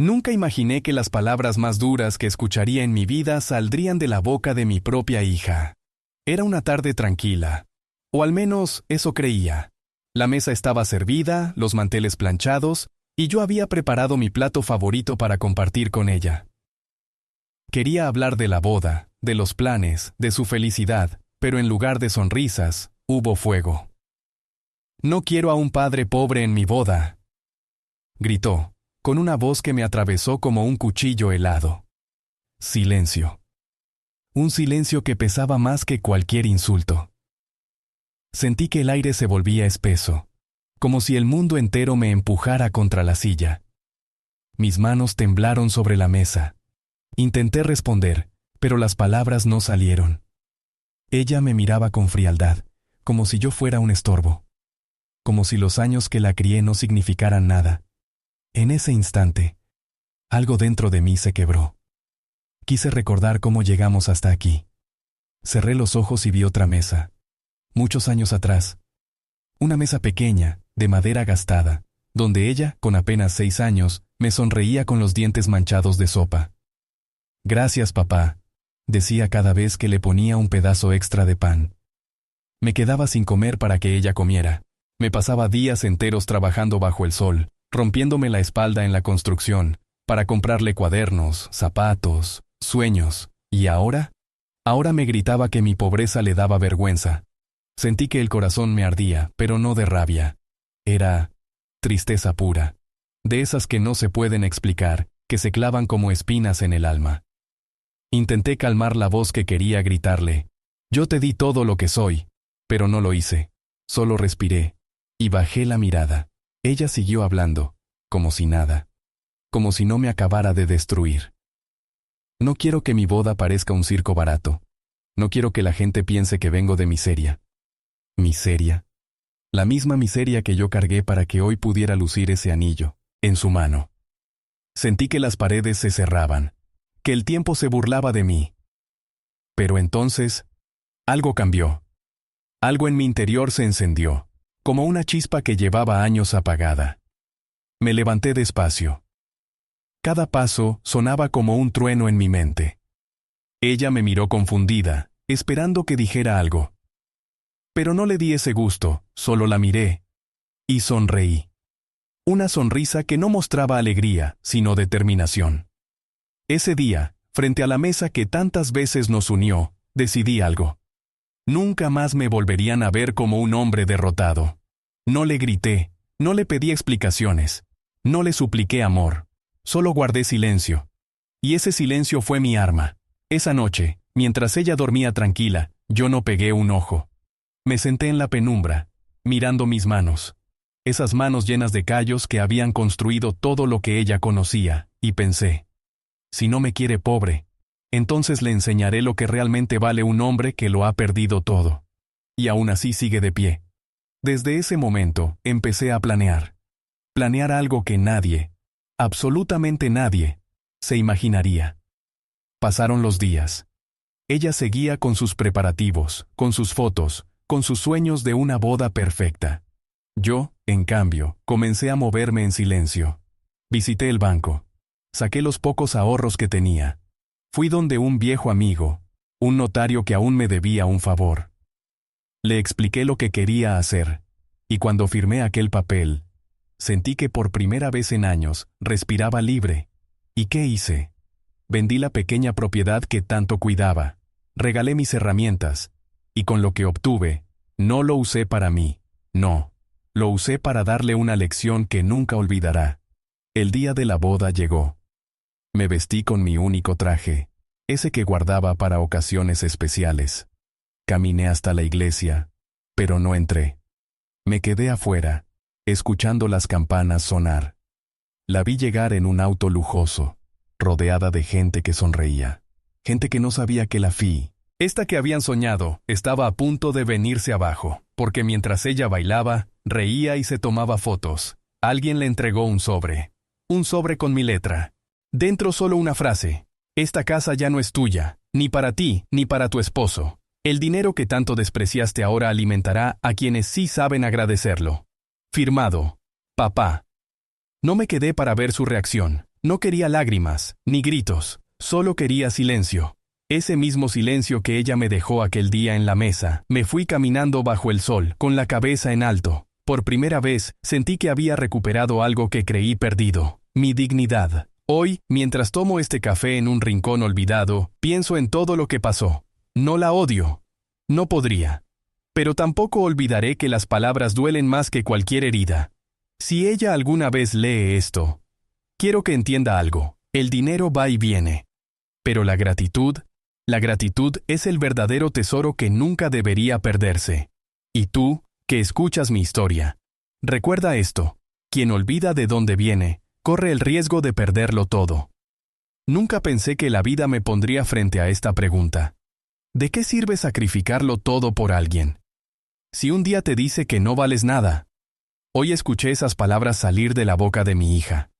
Nunca imaginé que las palabras más duras que escucharía en mi vida saldrían de la boca de mi propia hija. Era una tarde tranquila, o al menos eso creía. La mesa estaba servida, los manteles planchados, y yo había preparado mi plato favorito para compartir con ella. Quería hablar de la boda, de los planes, de su felicidad, pero en lugar de sonrisas, hubo fuego. «No quiero a un padre pobre en mi boda», gritó, con una voz que me atravesó como un cuchillo helado. Silencio. Un silencio que pesaba más que cualquier insulto. Sentí que el aire se volvía espeso, como si el mundo entero me empujara contra la silla. Mis manos temblaron sobre la mesa. Intenté responder, pero las palabras no salieron. Ella me miraba con frialdad, como si yo fuera un estorbo. Como si los años que la crié no significaran nada. En ese instante, algo dentro de mí se quebró. Quise recordar cómo llegamos hasta aquí. Cerré los ojos y vi otra mesa. Muchos años atrás. Una mesa pequeña, de madera gastada, donde ella, con apenas 6 años, me sonreía con los dientes manchados de sopa. «Gracias, papá», decía cada vez que le ponía un pedazo extra de pan. Me quedaba sin comer para que ella comiera. Me pasaba días enteros trabajando bajo el sol, rompiéndome la espalda en la construcción, para comprarle cuadernos, zapatos, sueños. ¿Y ahora? Ahora me gritaba que mi pobreza le daba vergüenza. Sentí que el corazón me ardía, pero no de rabia. Era tristeza pura. De esas que no se pueden explicar, que se clavan como espinas en el alma. Intenté calmar la voz que quería gritarle. «Yo te di todo lo que soy», pero no lo hice. Solo respiré, y bajé la mirada. Ella siguió hablando, como si nada. Como si no me acabara de destruir. «No quiero que mi boda parezca un circo barato. No quiero que la gente piense que vengo de miseria». ¿Miseria? La misma miseria que yo cargué para que hoy pudiera lucir ese anillo, en su mano. Sentí que las paredes se cerraban, que el tiempo se burlaba de mí. Pero entonces, algo cambió. Algo en mi interior se encendió, como una chispa que llevaba años apagada. Me levanté despacio. Cada paso sonaba como un trueno en mi mente. Ella me miró confundida, esperando que dijera algo. Pero no le di ese gusto, solo la miré. Y sonreí. Una sonrisa que no mostraba alegría, sino determinación. Ese día, frente a la mesa que tantas veces nos unió, decidí algo. Nunca más me volverían a ver como un hombre derrotado. No le grité, no le pedí explicaciones, no le supliqué amor, solo guardé silencio. Y ese silencio fue mi arma. Esa noche, mientras ella dormía tranquila, yo no pegué un ojo. Me senté en la penumbra, mirando mis manos. Esas manos llenas de callos que habían construido todo lo que ella conocía, y pensé, si no me quiere pobre, entonces le enseñaré lo que realmente vale un hombre que lo ha perdido todo. Y aún así sigue de pie. Desde ese momento, empecé a planear. Planear algo que nadie, absolutamente nadie, se imaginaría. Pasaron los días. Ella seguía con sus preparativos, con sus fotos, con sus sueños de una boda perfecta. Yo, en cambio, comencé a moverme en silencio. Visité el banco. Saqué los pocos ahorros que tenía. Fui donde un viejo amigo, un notario que aún me debía un favor. Le expliqué lo que quería hacer, y cuando firmé aquel papel, sentí que por primera vez en años respiraba libre. ¿Y qué hice? Vendí la pequeña propiedad que tanto cuidaba, regalé mis herramientas, y con lo que obtuve, no lo usé para mí, no, lo usé para darle una lección que nunca olvidará. El día de la boda llegó. Me vestí con mi único traje, ese que guardaba para ocasiones especiales. Caminé hasta la iglesia, pero no entré. Me quedé afuera, escuchando las campanas sonar. La vi llegar en un auto lujoso, rodeada de gente que sonreía, gente que no sabía que la fi, esta que habían soñado, estaba a punto de venirse abajo, porque mientras ella bailaba, reía y se tomaba fotos. Alguien le entregó un sobre con mi letra. Dentro solo una frase: esta casa ya no es tuya, ni para ti, ni para tu esposo. El dinero que tanto despreciaste ahora alimentará a quienes sí saben agradecerlo. Firmado, papá. No me quedé para ver su reacción, No quería lágrimas, ni gritos, solo quería silencio. Ese mismo silencio que ella me dejó aquel día en la mesa. Me fui caminando bajo el sol, con la cabeza en alto. Por primera vez, sentí que había recuperado algo que creí perdido, mi dignidad. Hoy, mientras tomo este café en un rincón olvidado, pienso en todo lo que pasó. No la odio. No podría. Pero tampoco olvidaré que las palabras duelen más que cualquier herida. Si ella alguna vez lee esto, quiero que entienda algo. El dinero va y viene. Pero la gratitud es el verdadero tesoro que nunca debería perderse. Y tú, que escuchas mi historia, recuerda esto: quien olvida de dónde viene, corre el riesgo de perderlo todo. Nunca pensé que la vida me pondría frente a esta pregunta. ¿De qué sirve sacrificarlo todo por alguien? Si un día te dice que no vales nada. Hoy escuché esas palabras salir de la boca de mi hija.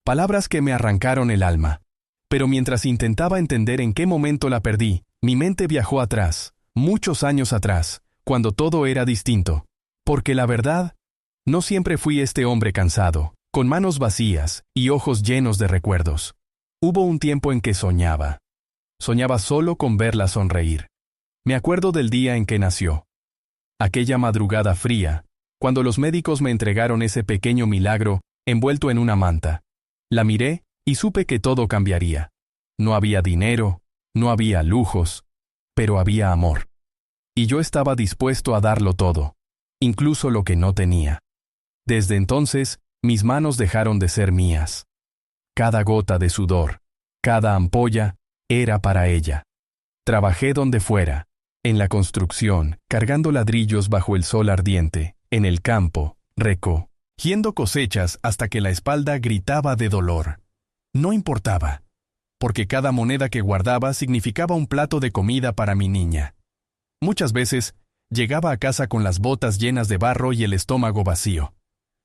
Palabras que me arrancaron el alma. Pero mientras intentaba entender en qué momento la perdí, mi mente viajó atrás, muchos años atrás, cuando todo era distinto. Porque la verdad, no siempre fui este hombre cansado, con manos vacías y ojos llenos de recuerdos. Hubo un tiempo en que soñaba. Soñaba solo con verla sonreír. Me acuerdo del día en que nació. Aquella madrugada fría, cuando los médicos me entregaron ese pequeño milagro, envuelto en una manta. La miré y supe que todo cambiaría. No había dinero, no había lujos, pero había amor. Y yo estaba dispuesto a darlo todo, incluso lo que no tenía. Desde entonces, mis manos dejaron de ser mías. Cada gota de sudor, cada ampolla, era para ella. Trabajé donde fuera, en la construcción, cargando ladrillos bajo el sol ardiente, en el campo, recogiendo cosechas hasta que la espalda gritaba de dolor. No importaba, porque cada moneda que guardaba significaba un plato de comida para mi niña. Muchas veces, llegaba a casa con las botas llenas de barro y el estómago vacío.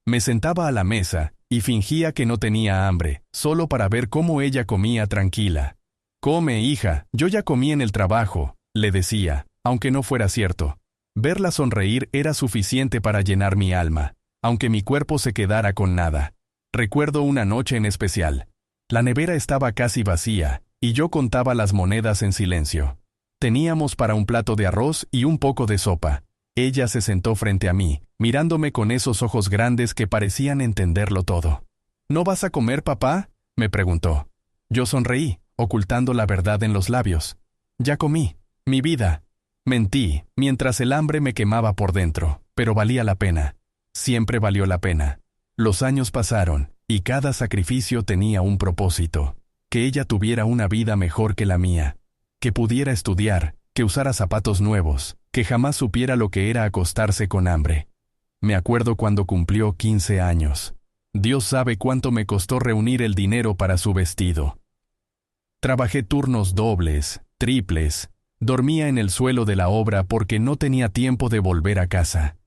Me sentaba a la mesa y fingía que no tenía hambre, solo para ver cómo ella comía tranquila. «Come, hija, yo ya comí en el trabajo», le decía, aunque no fuera cierto. Verla sonreír era suficiente para llenar mi alma, aunque mi cuerpo se quedara con nada. Recuerdo una noche en especial. La nevera estaba casi vacía, y yo contaba las monedas en silencio. Teníamos para un plato de arroz y un poco de sopa. Ella se sentó frente a mí, mirándome con esos ojos grandes que parecían entenderlo todo. «¿No vas a comer, papá?», me preguntó. Yo sonreí, ocultando la verdad en los labios. «Ya comí, mi vida». Mentí, mientras el hambre me quemaba por dentro, pero valía la pena. Siempre valió la pena. Los años pasaron, y cada sacrificio tenía un propósito. Que ella tuviera una vida mejor que la mía. Que pudiera estudiar, que usara zapatos nuevos, que jamás supiera lo que era acostarse con hambre. Me acuerdo cuando cumplió 15 años. Dios sabe cuánto me costó reunir el dinero para su vestido. Trabajé turnos dobles, triples. Dormía en el suelo de la obra porque no tenía tiempo de volver a casa.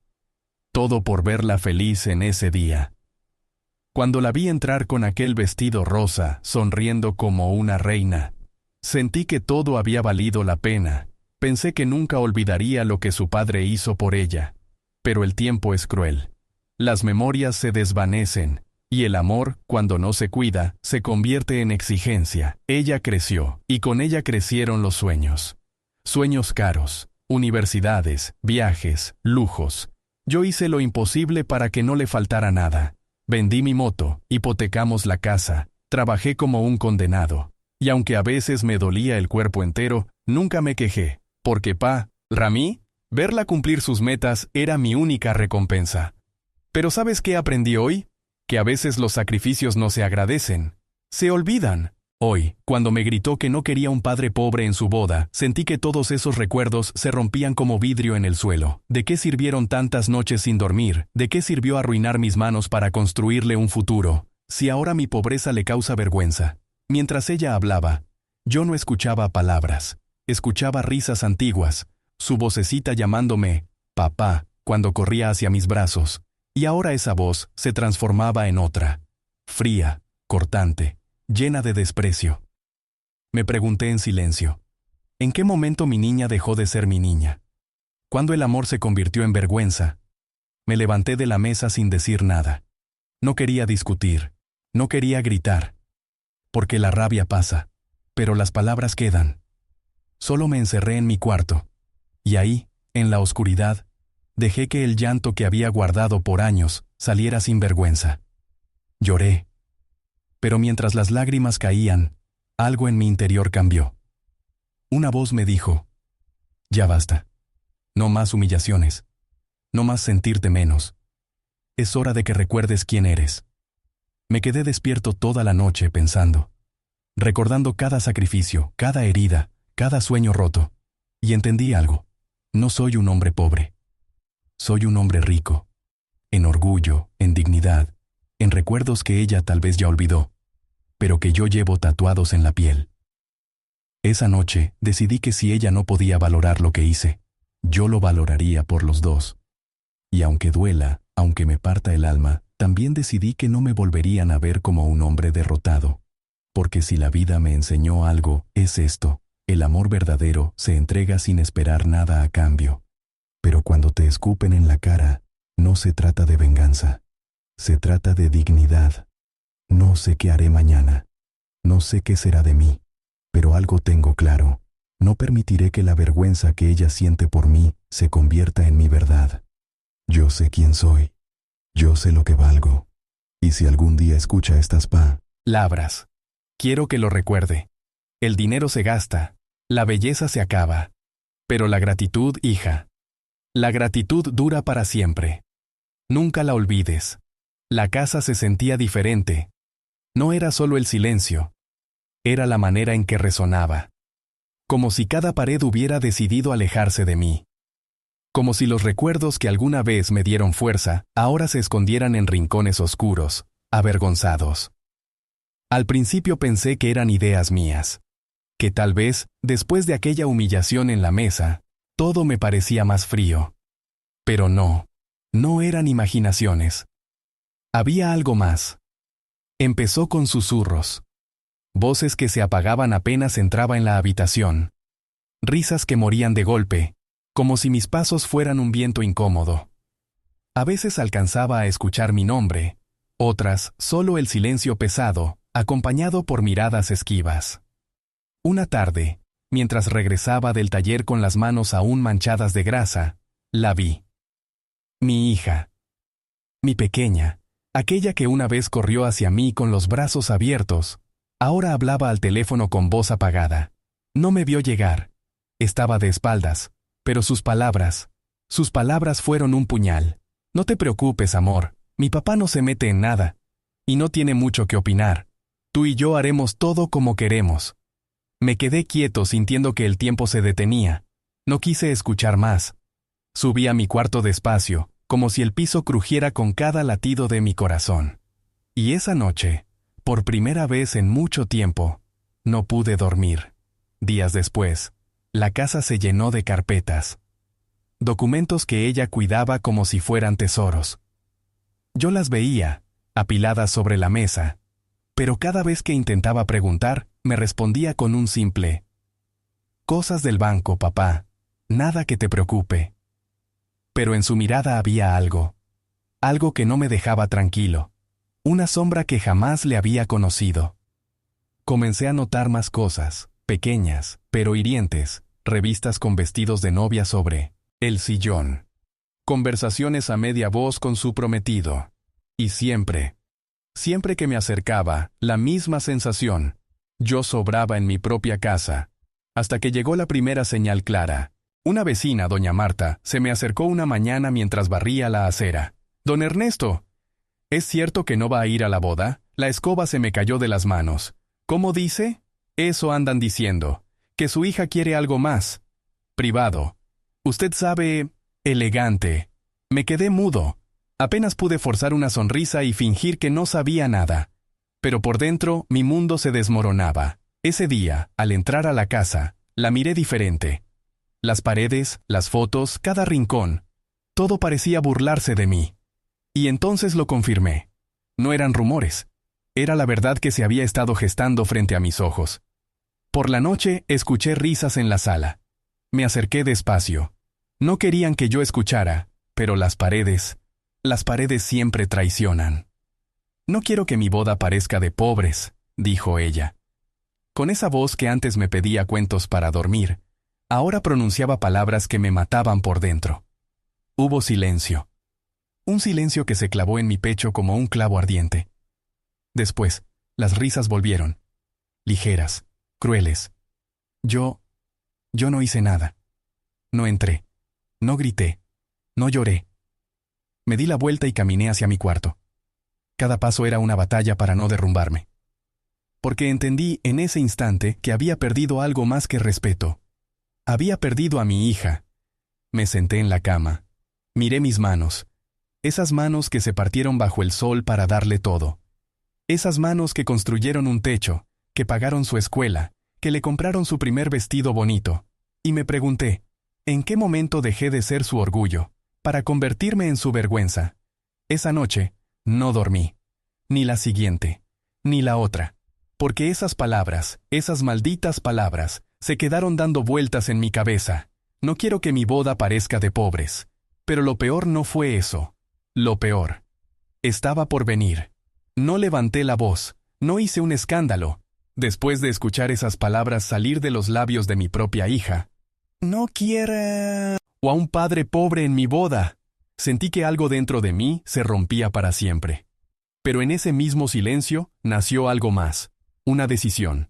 Todo por verla feliz en ese día. Cuando la vi entrar con aquel vestido rosa, sonriendo como una reina, sentí que todo había valido la pena. Pensé que nunca olvidaría lo que su padre hizo por ella. Pero el tiempo es cruel. Las memorias se desvanecen, y el amor, cuando no se cuida, se convierte en exigencia. Ella creció, y con ella crecieron los sueños. Sueños caros, universidades, viajes, lujos. Yo hice lo imposible para que no le faltara nada. Vendí mi moto, hipotecamos la casa, trabajé como un condenado. Y aunque a veces me dolía el cuerpo entero, nunca me quejé, porque Rami, verla cumplir sus metas era mi única recompensa. Pero ¿sabes qué aprendí hoy? Que a veces los sacrificios no se agradecen, se olvidan. Hoy, cuando me gritó que no quería un padre pobre en su boda, sentí que todos esos recuerdos se rompían como vidrio en el suelo. ¿De qué sirvieron tantas noches sin dormir? ¿De qué sirvió arruinar mis manos para construirle un futuro? Si ahora mi pobreza le causa vergüenza. Mientras ella hablaba, yo no escuchaba palabras. Escuchaba risas antiguas, su vocecita llamándome «papá» cuando corría hacia mis brazos. Y ahora esa voz se transformaba en otra, fría, cortante, llena de desprecio. Me pregunté en silencio, ¿en qué momento mi niña dejó de ser mi niña? ¿Cuándo el amor se convirtió en vergüenza? Me levanté de la mesa sin decir nada. No quería discutir, no quería gritar, porque la rabia pasa, pero las palabras quedan. Solo me encerré en mi cuarto, y ahí, en la oscuridad, dejé que el llanto que había guardado por años saliera sin vergüenza. Lloré. Pero mientras las lágrimas caían, algo en mi interior cambió. Una voz me dijo: ya basta. No más humillaciones. No más sentirte menos. Es hora de que recuerdes quién eres. Me quedé despierto toda la noche pensando, recordando cada sacrificio, cada herida, cada sueño roto, y entendí algo. No soy un hombre pobre. Soy un hombre rico, en orgullo, en dignidad, en recuerdos que ella tal vez ya olvidó, pero que yo llevo tatuados en la piel. Esa noche decidí que si ella no podía valorar lo que hice, yo lo valoraría por los dos. Y aunque duela, aunque me parta el alma, también decidí que no me volverían a ver como un hombre derrotado. Porque si la vida me enseñó algo, es esto: el amor verdadero se entrega sin esperar nada a cambio. Pero cuando te escupen en la cara, no se trata de venganza. Se trata de dignidad. No sé qué haré mañana. No sé qué será de mí. Pero algo tengo claro. No permitiré que la vergüenza que ella siente por mí se convierta en mi verdad. Yo sé quién soy. Yo sé lo que valgo. Y si algún día escucha estas palabras, quiero que lo recuerde. El dinero se gasta, la belleza se acaba. Pero la gratitud, hija, la gratitud dura para siempre. Nunca la olvides. La casa se sentía diferente. No era solo el silencio. Era la manera en que resonaba. Como si cada pared hubiera decidido alejarse de mí. Como si los recuerdos que alguna vez me dieron fuerza, ahora se escondieran en rincones oscuros, avergonzados. Al principio pensé que eran ideas mías. Que tal vez, después de aquella humillación en la mesa, todo me parecía más frío. Pero no, no eran imaginaciones. Había algo más. Empezó con susurros. Voces que se apagaban apenas entraba en la habitación. Risas que morían de golpe, como si mis pasos fueran un viento incómodo. A veces alcanzaba a escuchar mi nombre, otras solo el silencio pesado, acompañado por miradas esquivas. Una tarde, mientras regresaba del taller con las manos aún manchadas de grasa, la vi. Mi hija. Mi pequeña, aquella que una vez corrió hacia mí con los brazos abiertos, ahora hablaba al teléfono con voz apagada. No me vio llegar. Estaba de espaldas, pero sus palabras fueron un puñal. No te preocupes, amor, mi papá no se mete en nada, y no tiene mucho que opinar. Tú y yo haremos todo como queremos. Me quedé quieto sintiendo que el tiempo se detenía. No quise escuchar más. Subí a mi cuarto despacio, como si el piso crujiera con cada latido de mi corazón. Y esa noche, por primera vez en mucho tiempo, no pude dormir. Días después, la casa se llenó de carpetas. Documentos que ella cuidaba como si fueran tesoros. Yo las veía, apiladas sobre la mesa, pero cada vez que intentaba preguntar, me respondía con un simple: cosas del banco, papá, nada que te preocupe. Pero en su mirada había algo que no me dejaba tranquilo, una sombra que jamás le había conocido. Comencé a notar más cosas, pequeñas, pero hirientes, revistas con vestidos de novia sobre el sillón. Conversaciones a media voz con su prometido. Y siempre que me acercaba, la misma sensación. Yo sobraba en mi propia casa. Hasta que llegó la primera señal clara. Una vecina, doña Marta, se me acercó una mañana mientras barría la acera. «Don Ernesto, ¿es cierto que no va a ir a la boda? La escoba se me cayó de las manos». «¿Cómo dice?» «Eso andan diciendo, que su hija quiere algo más. Privado. Usted sabe, elegante». Me quedé mudo. Apenas pude forzar una sonrisa y fingir que no sabía nada. Pero por dentro, mi mundo se desmoronaba. Ese día, al entrar a la casa, la miré diferente. Las paredes, las fotos, cada rincón, todo parecía burlarse de mí. Y entonces lo confirmé. No eran rumores. Era la verdad que se había estado gestando frente a mis ojos. Por la noche, escuché risas en la sala. Me acerqué despacio. No querían que yo escuchara, pero las paredes siempre traicionan. No quiero que mi boda parezca de pobres, dijo ella. Con esa voz que antes me pedía cuentos para dormir, ahora pronunciaba palabras que me mataban por dentro. Hubo silencio. Un silencio que se clavó en mi pecho como un clavo ardiente. Después, las risas volvieron. Ligeras, crueles. Yo no hice nada. No entré. No grité. No lloré. Me di la vuelta y caminé hacia mi cuarto. Cada paso era una batalla para no derrumbarme. Porque entendí en ese instante que había perdido algo más que respeto. Había perdido a mi hija. Me senté en la cama. Miré mis manos. Esas manos que se partieron bajo el sol para darle todo. Esas manos que construyeron un techo, que pagaron su escuela, que le compraron su primer vestido bonito. Y me pregunté, ¿en qué momento dejé de ser su orgullo, para convertirme en su vergüenza? Esa noche, no dormí. Ni la siguiente, ni la otra. Porque esas palabras, esas malditas palabras, se quedaron dando vueltas en mi cabeza. No quiero que mi boda parezca de pobres. Pero lo peor no fue eso. Lo peor estaba por venir. No levanté la voz, no hice un escándalo. Después de escuchar esas palabras salir de los labios de mi propia hija, no quiero o a un padre pobre en mi boda, sentí que algo dentro de mí se rompía para siempre. Pero en ese mismo silencio nació algo más, una decisión.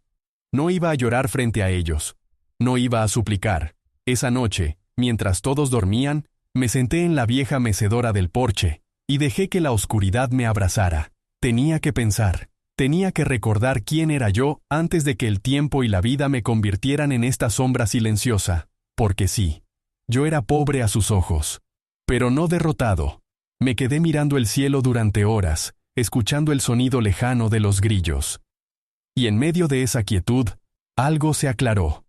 No iba a llorar frente a ellos. No iba a suplicar. Esa noche, mientras todos dormían, me senté en la vieja mecedora del porche y dejé que la oscuridad me abrazara. Tenía que pensar, tenía que recordar quién era yo antes de que el tiempo y la vida me convirtieran en esta sombra silenciosa, porque sí, yo era pobre a sus ojos, pero no derrotado. Me quedé mirando el cielo durante horas, escuchando el sonido lejano de los grillos. Y en medio de esa quietud, algo se aclaró.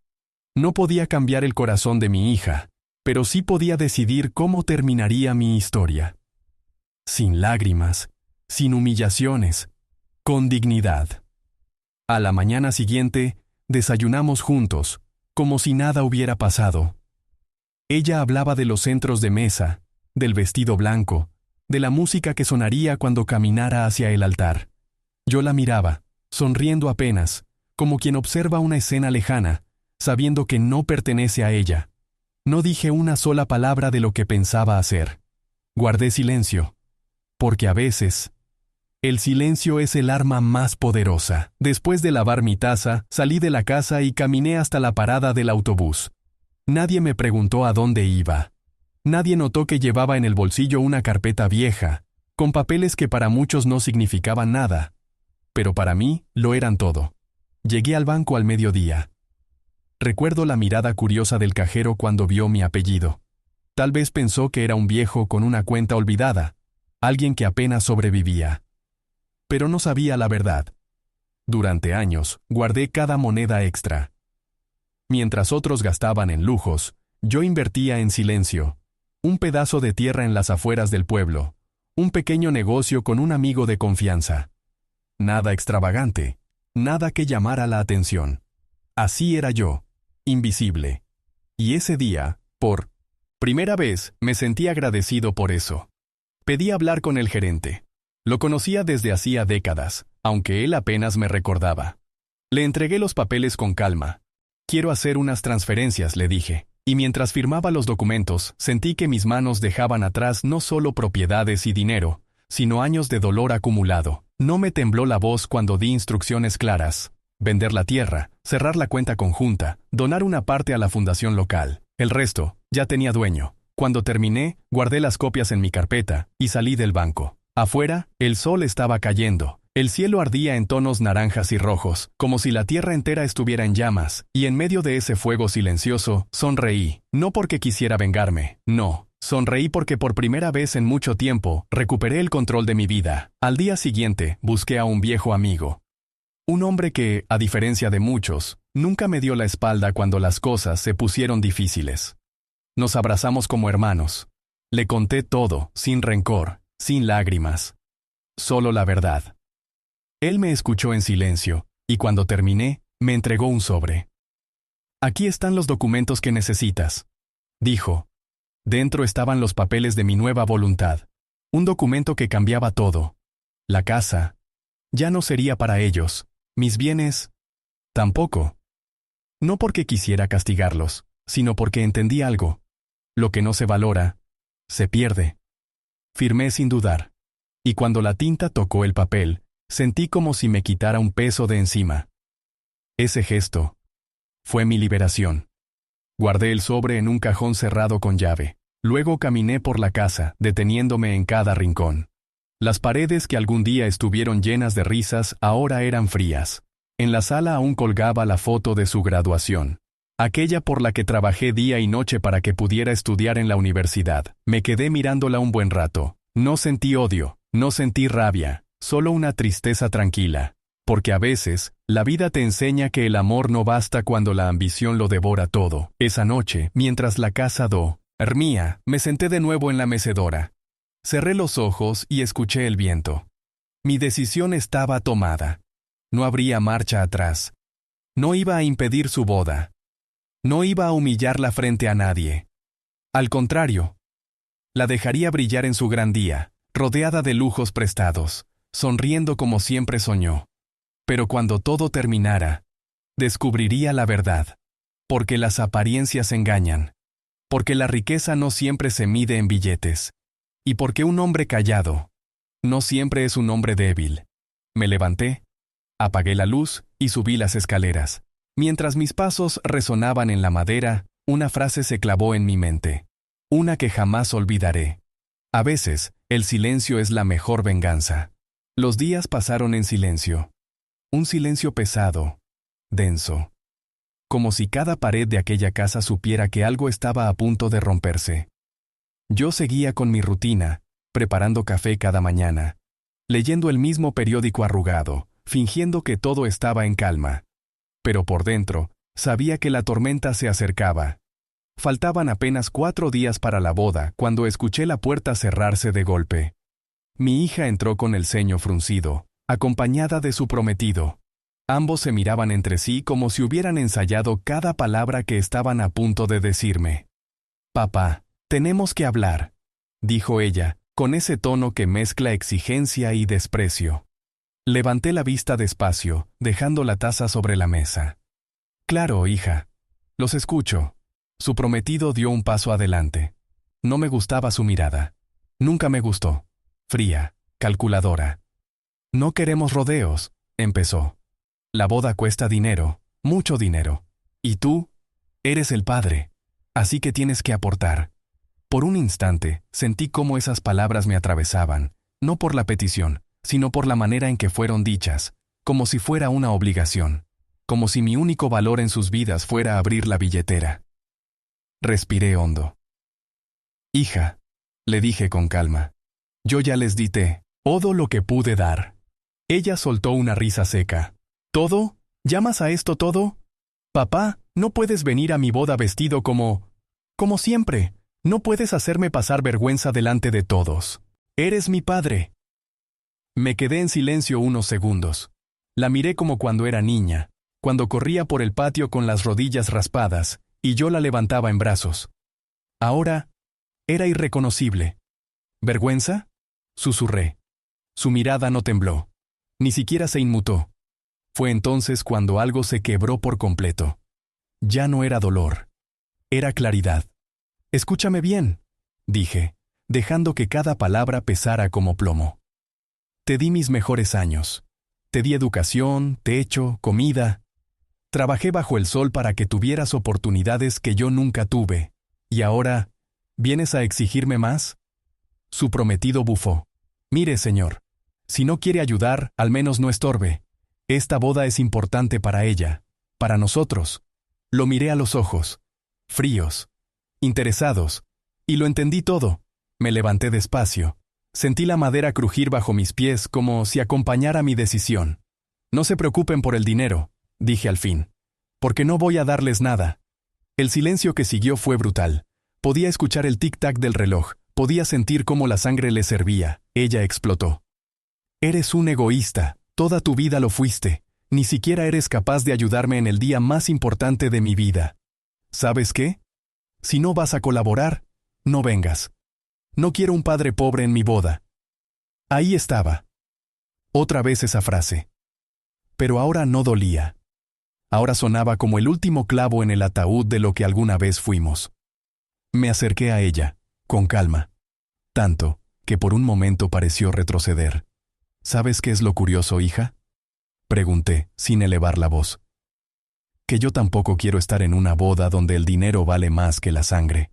No podía cambiar el corazón de mi hija, pero sí podía decidir cómo terminaría mi historia. Sin lágrimas, sin humillaciones, con dignidad. A la mañana siguiente, desayunamos juntos, como si nada hubiera pasado. Ella hablaba de los centros de mesa, del vestido blanco, de la música que sonaría cuando caminara hacia el altar. Yo la miraba, sonriendo apenas, como quien observa una escena lejana, sabiendo que no pertenece a ella. No dije una sola palabra de lo que pensaba hacer. Guardé silencio, porque a veces, el silencio es el arma más poderosa. Después de lavar mi taza, salí de la casa y caminé hasta la parada del autobús. Nadie me preguntó a dónde iba. Nadie notó que llevaba en el bolsillo una carpeta vieja, con papeles que para muchos no significaban nada. Pero para mí, lo eran todo. Llegué al banco al mediodía. Recuerdo la mirada curiosa del cajero cuando vio mi apellido. Tal vez pensó que era un viejo con una cuenta olvidada, alguien que apenas sobrevivía. Pero no sabía la verdad. Durante años, guardé cada moneda extra. Mientras otros gastaban en lujos, yo invertía en silencio. Un pedazo de tierra en las afueras del pueblo. Un pequeño negocio con un amigo de confianza. Nada extravagante. Nada que llamara la atención. Así era yo, invisible. Y ese día, por primera vez, me sentí agradecido por eso. Pedí hablar con el gerente. Lo conocía desde hacía décadas, aunque él apenas me recordaba. Le entregué los papeles con calma. Quiero hacer unas transferencias, le dije. Y mientras firmaba los documentos, sentí que mis manos dejaban atrás no solo propiedades y dinero, sino años de dolor acumulado. No me tembló la voz cuando di instrucciones claras. Vender la tierra, cerrar la cuenta conjunta, donar una parte a la fundación local. El resto, ya tenía dueño. Cuando terminé, guardé las copias en mi carpeta y salí del banco. Afuera, el sol estaba cayendo. El cielo ardía en tonos naranjas y rojos, como si la tierra entera estuviera en llamas, y en medio de ese fuego silencioso, sonreí. No porque quisiera vengarme, no. Sonreí porque por primera vez en mucho tiempo, recuperé el control de mi vida. Al día siguiente, busqué a un viejo amigo. Un hombre que, a diferencia de muchos, nunca me dio la espalda cuando las cosas se pusieron difíciles. Nos abrazamos como hermanos. Le conté todo, sin rencor, sin lágrimas. Solo la verdad. Él me escuchó en silencio, y cuando terminé, me entregó un sobre. Aquí están los documentos que necesitas, dijo. Dentro estaban los papeles de mi nueva voluntad. Un documento que cambiaba todo. La casa ya no sería para ellos. Mis bienes, tampoco. No porque quisiera castigarlos, sino porque entendí algo. Lo que no se valora, se pierde. Firmé sin dudar. Y cuando la tinta tocó el papel, sentí como si me quitara un peso de encima. Ese gesto fue mi liberación. Guardé el sobre en un cajón cerrado con llave. Luego caminé por la casa, deteniéndome en cada rincón. Las paredes que algún día estuvieron llenas de risas ahora eran frías. En la sala aún colgaba la foto de su graduación. Aquella por la que trabajé día y noche para que pudiera estudiar en la universidad. Me quedé mirándola un buen rato. No sentí odio, no sentí rabia, solo una tristeza tranquila. Porque a veces, la vida te enseña que el amor no basta cuando la ambición lo devora todo. Esa noche, mientras la casa dormía, me senté de nuevo en la mecedora. Cerré los ojos y escuché el viento. Mi decisión estaba tomada. No habría marcha atrás. No iba a impedir su boda. No iba a humillarla frente a nadie. Al contrario, la dejaría brillar en su gran día, rodeada de lujos prestados, sonriendo como siempre soñó. Pero cuando todo terminara, descubriría la verdad. Porque las apariencias engañan. Porque la riqueza no siempre se mide en billetes. Y porque un hombre callado no siempre es un hombre débil. Me levanté, apagué la luz y subí las escaleras. Mientras mis pasos resonaban en la madera, una frase se clavó en mi mente. Una que jamás olvidaré. A veces, el silencio es la mejor venganza. Los días pasaron en silencio. Un silencio pesado, denso. Como si cada pared de aquella casa supiera que algo estaba a punto de romperse. Yo seguía con mi rutina, preparando café cada mañana, leyendo el mismo periódico arrugado, fingiendo que todo estaba en calma. Pero por dentro, sabía que la tormenta se acercaba. Faltaban apenas 4 días para la boda cuando escuché la puerta cerrarse de golpe. Mi hija entró con el ceño fruncido, acompañada de su prometido. Ambos se miraban entre sí como si hubieran ensayado cada palabra que estaban a punto de decirme. «Papá, tenemos que hablar», dijo ella, con ese tono que mezcla exigencia y desprecio. Levanté la vista despacio, dejando la taza sobre la mesa. «Claro, hija. Los escucho». Su prometido dio un paso adelante. No me gustaba su mirada. Nunca me gustó. Fría, calculadora. «No queremos rodeos», empezó. «La boda cuesta dinero, mucho dinero. Y tú, eres el padre. Así que tienes que aportar». Por un instante, sentí cómo esas palabras me atravesaban, no por la petición, sino por la manera en que fueron dichas, como si fuera una obligación, como si mi único valor en sus vidas fuera abrir la billetera. Respiré hondo. «Hija», le dije con calma, «yo ya les di todo lo que pude dar». Ella soltó una risa seca. «¿Todo? ¿Llamas a esto todo? Papá, no puedes venir a mi boda vestido como siempre. No puedes hacerme pasar vergüenza delante de todos. Eres mi padre». Me quedé en silencio unos segundos. La miré como cuando era niña, cuando corría por el patio con las rodillas raspadas, y yo la levantaba en brazos. Ahora, era irreconocible. «¿Vergüenza?», susurré. Su mirada no tembló. Ni siquiera se inmutó. Fue entonces cuando algo se quebró por completo. Ya no era dolor. Era claridad. «Escúchame bien», dije, dejando que cada palabra pesara como plomo. «Te di mis mejores años. Te di educación, techo, comida. Trabajé bajo el sol para que tuvieras oportunidades que yo nunca tuve. ¿Y ahora, vienes a exigirme más?». Su prometido bufó. «Mire, señor, si no quiere ayudar, al menos no estorbe. Esta boda es importante para ella, para nosotros». Lo miré a los ojos, fríos, interesados, y lo entendí todo. Me levanté despacio. Sentí la madera crujir bajo mis pies como si acompañara mi decisión. «No se preocupen por el dinero», dije al fin, «porque no voy a darles nada». El silencio que siguió fue brutal. Podía escuchar el tic-tac del reloj, podía sentir cómo la sangre le servía. Ella explotó. «Eres un egoísta, toda tu vida lo fuiste. Ni siquiera eres capaz de ayudarme en el día más importante de mi vida. ¿Sabes qué? Si no vas a colaborar, no vengas. No quiero un padre pobre en mi boda». Ahí estaba. Otra vez esa frase. Pero ahora no dolía. Ahora sonaba como el último clavo en el ataúd de lo que alguna vez fuimos. Me acerqué a ella, con calma. Tanto, que por un momento pareció retroceder. ¿Sabes qué es lo curioso, hija? Pregunté, sin elevar la voz. Que yo tampoco quiero estar en una boda donde el dinero vale más que la sangre.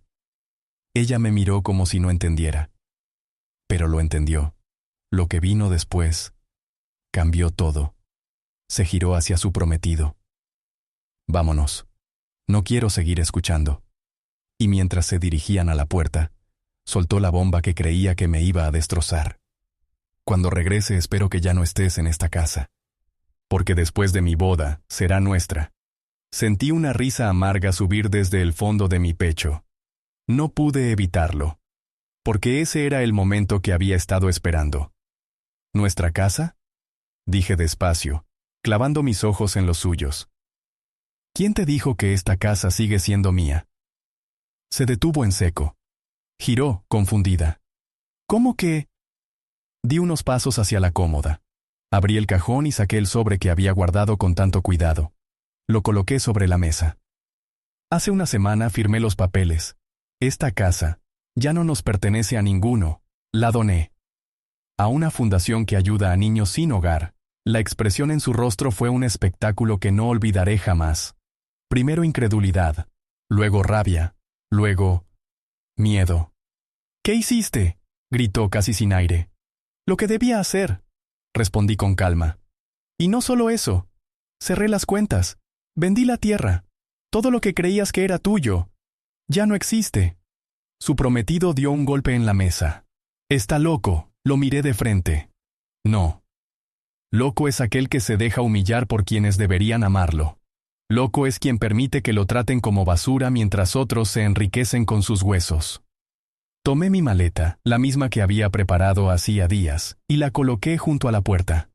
Ella me miró como si no entendiera. Pero lo entendió. Lo que vino después cambió todo. Se giró hacia su prometido. Vámonos. No quiero seguir escuchando. Y mientras se dirigían a la puerta, soltó la bomba que creía que me iba a destrozar. Cuando regrese espero que ya no estés en esta casa. Porque después de mi boda, será nuestra. Sentí una risa amarga subir desde el fondo de mi pecho. No pude evitarlo. Porque ese era el momento que había estado esperando. ¿Nuestra casa? Dije despacio, clavando mis ojos en los suyos. ¿Quién te dijo que esta casa sigue siendo mía? Se detuvo en seco. Giró, confundida. ¿Cómo que? Di unos pasos hacia la cómoda. Abrí el cajón y saqué el sobre que había guardado con tanto cuidado. Lo coloqué sobre la mesa. Hace una semana firmé los papeles. Esta casa ya no nos pertenece a ninguno. La doné a una fundación que ayuda a niños sin hogar. La expresión en su rostro fue un espectáculo que no olvidaré jamás. Primero incredulidad, luego rabia, luego miedo. ¿Qué hiciste?, gritó casi sin aire. Lo que debía hacer, respondí con calma. Y no solo eso. Cerré las cuentas. Vendí la tierra. Todo lo que creías que era tuyo ya no existe. Su prometido dio un golpe en la mesa. Está loco, lo miré de frente. No. Loco es aquel que se deja humillar por quienes deberían amarlo. Loco es quien permite que lo traten como basura mientras otros se enriquecen con sus huesos. Tomé mi maleta, la misma que había preparado hacía días, y la coloqué junto a la puerta.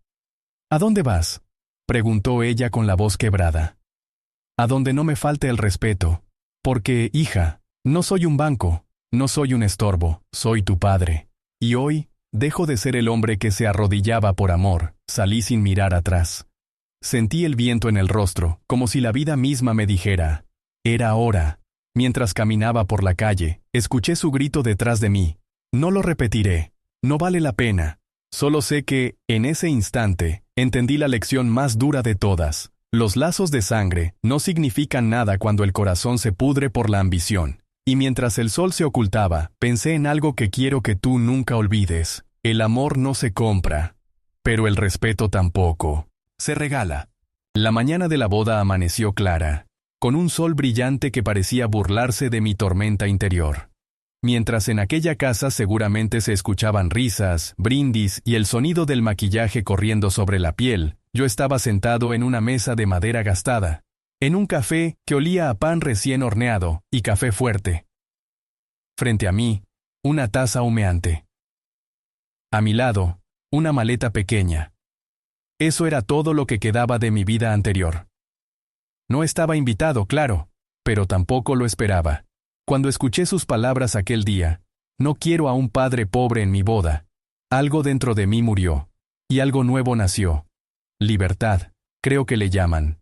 ¿A dónde vas?, preguntó ella con la voz quebrada. A donde no me falte el respeto. Porque, hija, no soy un banco, no soy un estorbo, soy tu padre. Y hoy, dejo de ser el hombre que se arrodillaba por amor, salí sin mirar atrás. Sentí el viento en el rostro, como si la vida misma me dijera, era hora. Mientras caminaba por la calle, escuché su grito detrás de mí. No lo repetiré, no vale la pena. Solo sé que, en ese instante, entendí la lección más dura de todas. Los lazos de sangre no significan nada cuando el corazón se pudre por la ambición. Y mientras el sol se ocultaba, pensé en algo que quiero que tú nunca olvides. El amor no se compra, pero el respeto tampoco. Se regala. La mañana de la boda amaneció clara, con un sol brillante que parecía burlarse de mi tormenta interior. Mientras en aquella casa seguramente se escuchaban risas, brindis y el sonido del maquillaje corriendo sobre la piel, yo estaba sentado en una mesa de madera gastada, en un café que olía a pan recién horneado y café fuerte. Frente a mí, una taza humeante. A mi lado, una maleta pequeña. Eso era todo lo que quedaba de mi vida anterior. No estaba invitado, claro, pero tampoco lo esperaba. Cuando escuché sus palabras aquel día, no quiero a un padre pobre en mi boda. Algo dentro de mí murió, y algo nuevo nació. Libertad, creo que le llaman.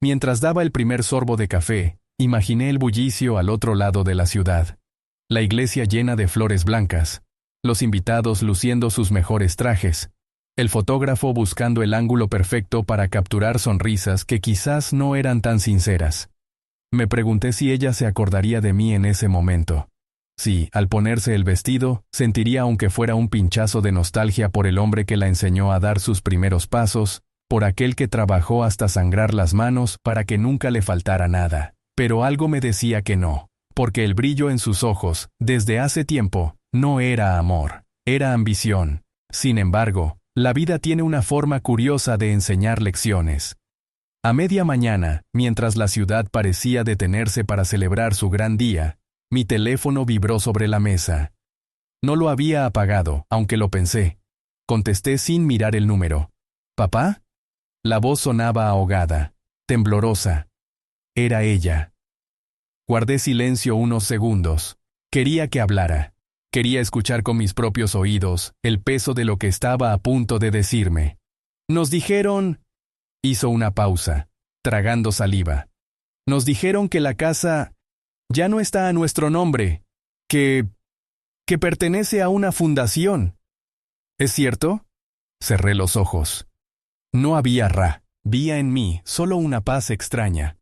Mientras daba el primer sorbo de café, imaginé el bullicio al otro lado de la ciudad. La iglesia llena de flores blancas, los invitados luciendo sus mejores trajes, el fotógrafo buscando el ángulo perfecto para capturar sonrisas que quizás no eran tan sinceras. Me pregunté si ella se acordaría de mí en ese momento. Si, al ponerse el vestido, sentiría aunque fuera un pinchazo de nostalgia por el hombre que la enseñó a dar sus primeros pasos, por aquel que trabajó hasta sangrar las manos para que nunca le faltara nada. Pero algo me decía que no, porque el brillo en sus ojos, desde hace tiempo, no era amor, era ambición. Sin embargo, la vida tiene una forma curiosa de enseñar lecciones. A media mañana, mientras la ciudad parecía detenerse para celebrar su gran día, mi teléfono vibró sobre la mesa. No lo había apagado, aunque lo pensé. Contesté sin mirar el número. ¿Papá? La voz sonaba ahogada, temblorosa. Era ella. Guardé silencio unos segundos. Quería que hablara. Quería escuchar con mis propios oídos el peso de lo que estaba a punto de decirme. Nos dijeron... Hizo una pausa, tragando saliva. Nos dijeron que la casa ya no está a nuestro nombre, que pertenece a una fundación. ¿Es cierto? Cerré los ojos. No había vía en mí solo una paz extraña.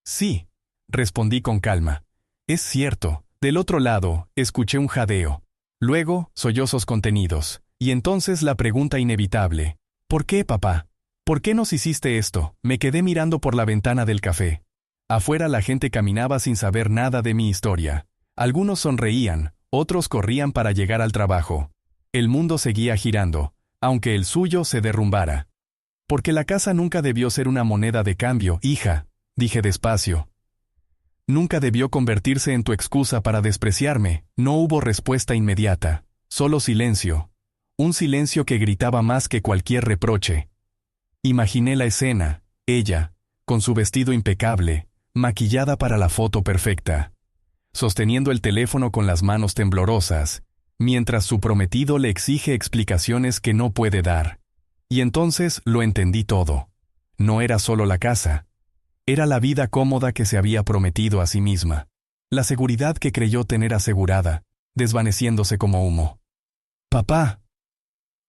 Sí, respondí con calma. Es cierto. Del otro lado, escuché un jadeo. Luego, sollozos contenidos. Y entonces la pregunta inevitable. ¿Por qué, papá? ¿Por qué nos hiciste esto? Me quedé mirando por la ventana del café. Afuera la gente caminaba sin saber nada de mi historia. Algunos sonreían, otros corrían para llegar al trabajo. El mundo seguía girando, aunque el suyo se derrumbara. Porque la casa nunca debió ser una moneda de cambio, hija, dije despacio. Nunca debió convertirse en tu excusa para despreciarme. No hubo respuesta inmediata, solo silencio. Un silencio que gritaba más que cualquier reproche. Imaginé la escena, ella, con su vestido impecable, maquillada para la foto perfecta, sosteniendo el teléfono con las manos temblorosas, mientras su prometido le exige explicaciones que no puede dar. Y entonces lo entendí todo. No era solo la casa. Era la vida cómoda que se había prometido a sí misma. La seguridad que creyó tener asegurada, desvaneciéndose como humo. «Papá».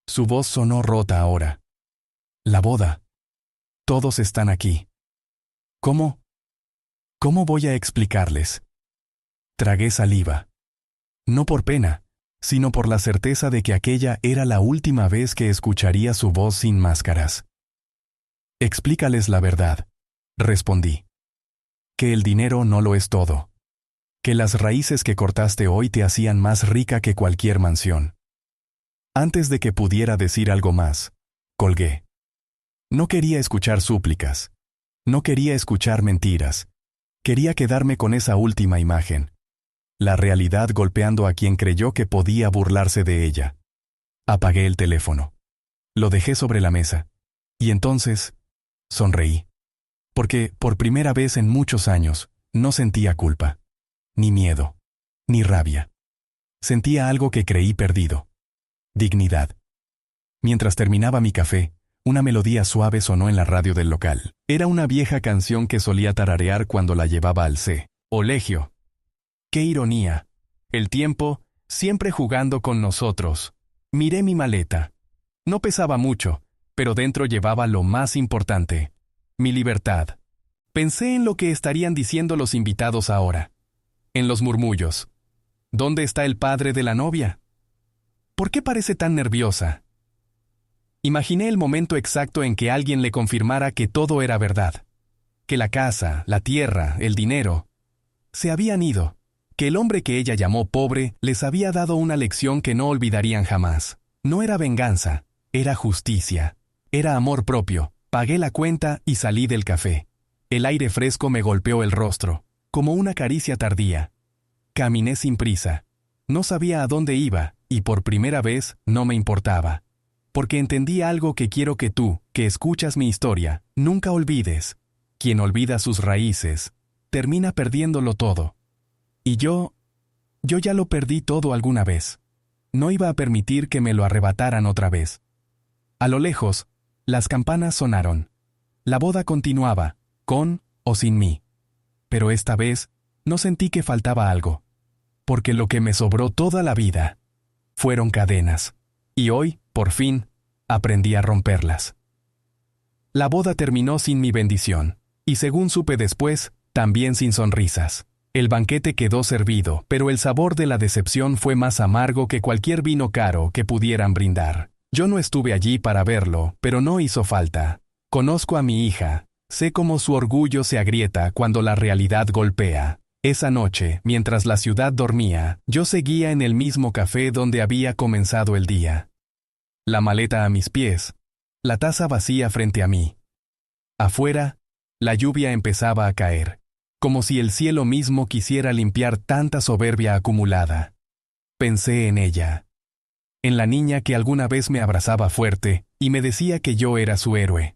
Su voz sonó rota ahora. «La boda. Todos están aquí. ¿Cómo? ¿Cómo voy a explicarles?» Tragué saliva. No por pena, sino por la certeza de que aquella era la última vez que escucharía su voz sin máscaras. «Explícales la verdad», respondí. «Que el dinero no lo es todo. Que las raíces que cortaste hoy te hacían más rica que cualquier mansión». Antes de que pudiera decir algo más, colgué. No quería escuchar súplicas. No quería escuchar mentiras. Quería quedarme con esa última imagen. La realidad golpeando a quien creyó que podía burlarse de ella. Apagué el teléfono. Lo dejé sobre la mesa. Y entonces, sonreí. Porque, por primera vez en muchos años, no sentía culpa. Ni miedo. Ni rabia. Sentía algo que creí perdido. Dignidad. Mientras terminaba mi café, una melodía suave sonó en la radio del local. Era una vieja canción que solía tararear cuando la llevaba al colegio. ¡Qué ironía! El tiempo, siempre jugando con nosotros. Miré mi maleta. No pesaba mucho, pero dentro llevaba lo más importante. Mi libertad. Pensé en lo que estarían diciendo los invitados ahora. En los murmullos. ¿Dónde está el padre de la novia? ¿Por qué parece tan nerviosa? Imaginé el momento exacto en que alguien le confirmara que todo era verdad. Que la casa, la tierra, el dinero, se habían ido. Que el hombre que ella llamó pobre les había dado una lección que no olvidarían jamás. No era venganza, era justicia. Era amor propio. Pagué la cuenta y salí del café. El aire fresco me golpeó el rostro, como una caricia tardía. Caminé sin prisa. No sabía a dónde iba, y por primera vez no me importaba. Porque entendí algo que quiero que tú, que escuchas mi historia, nunca olvides. Quien olvida sus raíces, termina perdiéndolo todo. Y yo ya lo perdí todo alguna vez. No iba a permitir que me lo arrebataran otra vez. A lo lejos, las campanas sonaron. La boda continuaba, con o sin mí. Pero esta vez, no sentí que faltaba algo. Porque lo que me sobró toda la vida fueron cadenas. Y hoy, por fin, aprendí a romperlas. La boda terminó sin mi bendición. Y según supe después, también sin sonrisas. El banquete quedó servido, pero el sabor de la decepción fue más amargo que cualquier vino caro que pudieran brindar. Yo no estuve allí para verlo, pero no hizo falta. Conozco a mi hija. Sé cómo su orgullo se agrieta cuando la realidad golpea. Esa noche, mientras la ciudad dormía, yo seguía en el mismo café donde había comenzado el día. La maleta a mis pies, la taza vacía frente a mí. Afuera, la lluvia empezaba a caer, como si el cielo mismo quisiera limpiar tanta soberbia acumulada. Pensé en ella, en la niña que alguna vez me abrazaba fuerte y me decía que yo era su héroe.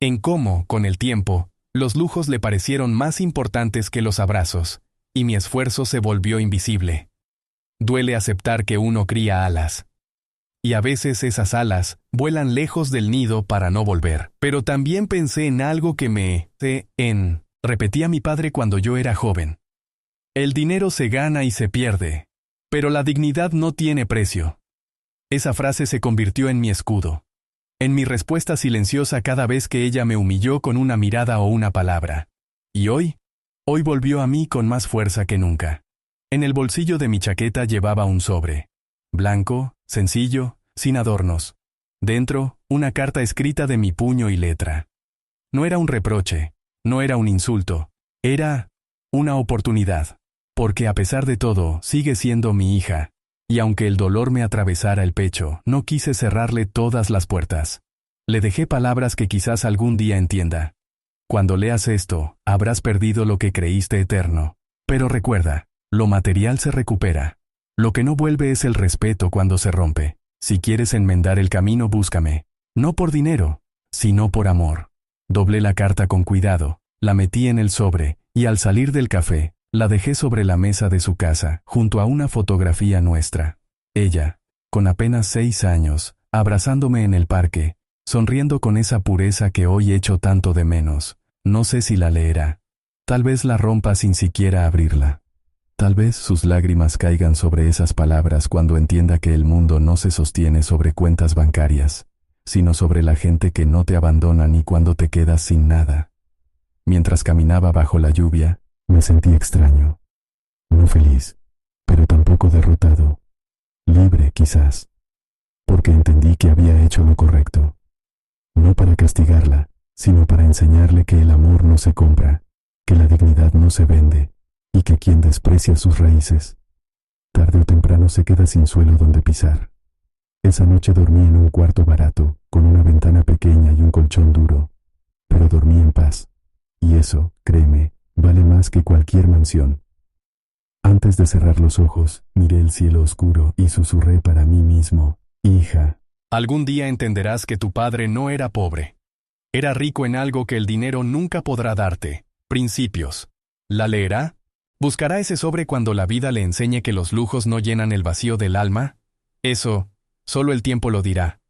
En cómo, con el tiempo, los lujos le parecieron más importantes que los abrazos, y mi esfuerzo se volvió invisible. Duele aceptar que uno cría alas. Y a veces esas alas vuelan lejos del nido para no volver. Pero también pensé en algo que repetía mi padre cuando yo era joven. El dinero se gana y se pierde, pero la dignidad no tiene precio. Esa frase se convirtió en mi escudo, en mi respuesta silenciosa cada vez que ella me humilló con una mirada o una palabra. Y hoy volvió a mí con más fuerza que nunca. En el bolsillo de mi chaqueta llevaba un sobre. Blanco, sencillo, sin adornos. Dentro, una carta escrita de mi puño y letra. No era un reproche, no era un insulto, era una oportunidad. Porque a pesar de todo, sigue siendo mi hija. Y aunque el dolor me atravesara el pecho, no quise cerrarle todas las puertas. Le dejé palabras que quizás algún día entienda. Cuando leas esto, habrás perdido lo que creíste eterno. Pero recuerda, lo material se recupera. Lo que no vuelve es el respeto cuando se rompe. Si quieres enmendar el camino, búscame. No por dinero, sino por amor. Doblé la carta con cuidado, la metí en el sobre, y al salir del café, la dejé sobre la mesa de su casa, junto a una fotografía nuestra. Ella, con apenas 6 años, abrazándome en el parque, sonriendo con esa pureza que hoy echo tanto de menos. No sé si la leerá. Tal vez la rompa sin siquiera abrirla. Tal vez sus lágrimas caigan sobre esas palabras cuando entienda que el mundo no se sostiene sobre cuentas bancarias, sino sobre la gente que no te abandona ni cuando te quedas sin nada. Mientras caminaba bajo la lluvia, me sentí extraño, no feliz, pero tampoco derrotado, libre quizás, porque entendí que había hecho lo correcto, no para castigarla, sino para enseñarle que el amor no se compra, que la dignidad no se vende, y que quien desprecia sus raíces, tarde o temprano se queda sin suelo donde pisar. Esa noche dormí en un cuarto barato, con una ventana pequeña y un colchón duro, pero dormí en paz, y eso, créeme, vale más que cualquier mansión. Antes de cerrar los ojos, miré el cielo oscuro y susurré para mí mismo, hija. Algún día entenderás que tu padre no era pobre. Era rico en algo que el dinero nunca podrá darte, principios. ¿La leerá? ¿Buscará ese sobre cuando la vida le enseñe que los lujos no llenan el vacío del alma? Eso, solo el tiempo lo dirá.